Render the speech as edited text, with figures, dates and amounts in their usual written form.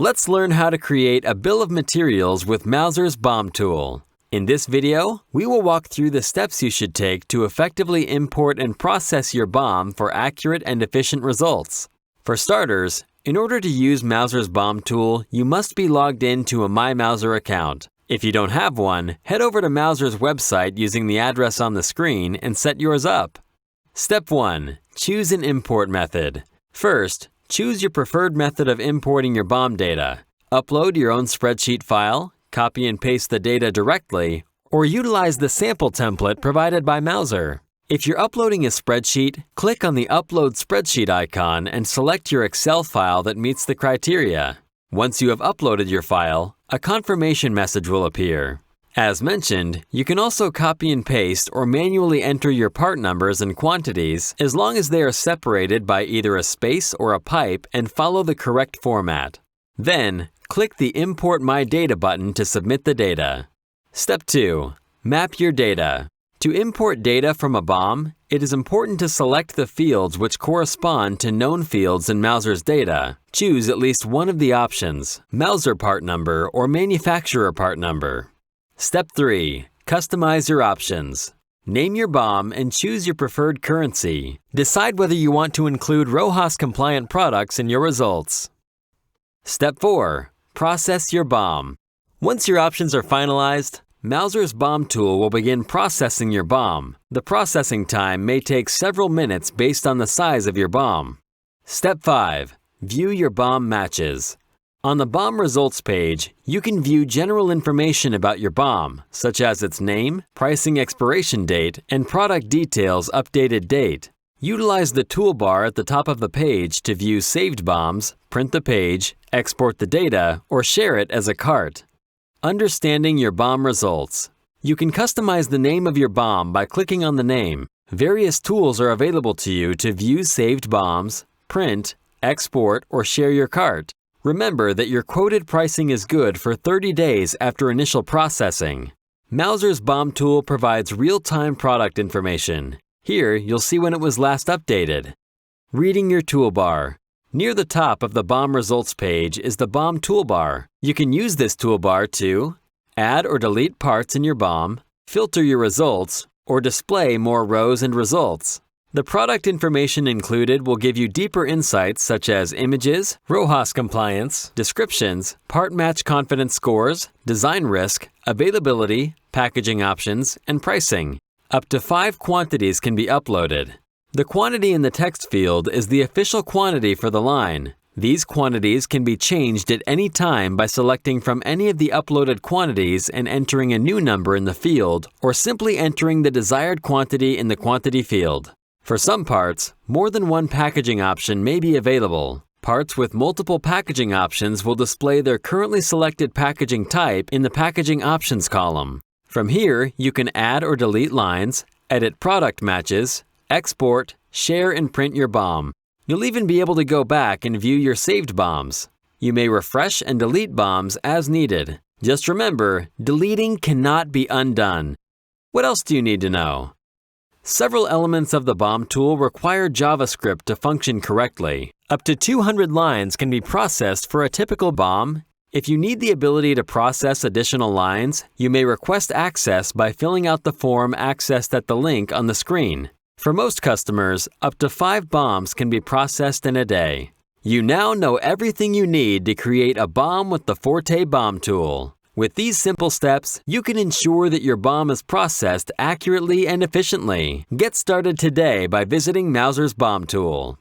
Let's learn how to create a bill of materials with Mauser's BOM tool. In this video, we will walk through the steps you should take to effectively import and process your BOM for accurate and efficient results. For starters, in order to use Mauser's BOM tool, you must be logged in to a My Mauser account. If you don't have one, head over to Mauser's website using the address on the screen and set yours up. Step 1. Choose an import method. First, choose your preferred method of importing your BOM data. Upload your own spreadsheet file, copy and paste the data directly, or utilize the sample template provided by Mauser. If you're uploading a spreadsheet, click on the Upload Spreadsheet icon and select your Excel file that meets the criteria. Once you have uploaded your file, a confirmation message will appear. As mentioned, you can also copy and paste or manually enter your part numbers and quantities as long as they are separated by either a space or a pipe and follow the correct format. Then, click the Import My Data button to submit the data. Step 2. Map your data. To import data from a BOM, it is important to select the fields which correspond to known fields in Mauser's data. Choose at least one of the options, Mauser part number or manufacturer part number. Step 3. Customize your options. Name your BOM and choose your preferred currency. Decide whether you want to include RoHS-compliant products in your results. Step 4. Process your BOM. Once your options are finalized, Mauser's BOM tool will begin processing your BOM. The processing time may take several minutes based on the size of your BOM. Step 5. View your BOM matches. On the BOM results page, you can view general information about your BOM, such as its name, pricing expiration date, and product details updated date. Utilize the toolbar at the top of the page to view saved BOMs, print the page, export the data, or share it as a cart. Understanding your BOM results. You can customize the name of your BOM by clicking on the name. Various tools are available to you to view saved BOMs, print, export, or share your cart. Remember that your quoted pricing is good for 30 days after initial processing. Mauser's BOM tool provides real-time product information. Here, you'll see when it was last updated. Reading your toolbar. Near the top of the BOM results page is the BOM toolbar. You can use this toolbar to add or delete parts in your BOM, filter your results, or display more rows and results. The product information included will give you deeper insights such as images, RoHS compliance, descriptions, part match confidence scores, design risk, availability, packaging options, and pricing. Up to 5 quantities can be uploaded. The quantity in the text field is the official quantity for the line. These quantities can be changed at any time by selecting from any of the uploaded quantities and entering a new number in the field, or simply entering the desired quantity in the quantity field. For some parts, more than one packaging option may be available. Parts with multiple packaging options will display their currently selected packaging type in the Packaging Options column. From here, you can add or delete lines, edit product matches, export, share, and print your BOM. You'll even be able to go back and view your saved BOMs. You may refresh and delete BOMs as needed. Just remember, deleting cannot be undone. What else do you need to know? Several elements of the BOM tool require JavaScript to function correctly. Up to 200 lines can be processed for a typical BOM. If you need the ability to process additional lines, you may request access by filling out the form accessed at the link on the screen. For most customers, up to 5 BOMs can be processed in a day. You now know everything you need to create a BOM with the FORTE BOM tool. With these simple steps, you can ensure that your BOM is processed accurately and efficiently. Get started today by visiting Mauser's BOM tool.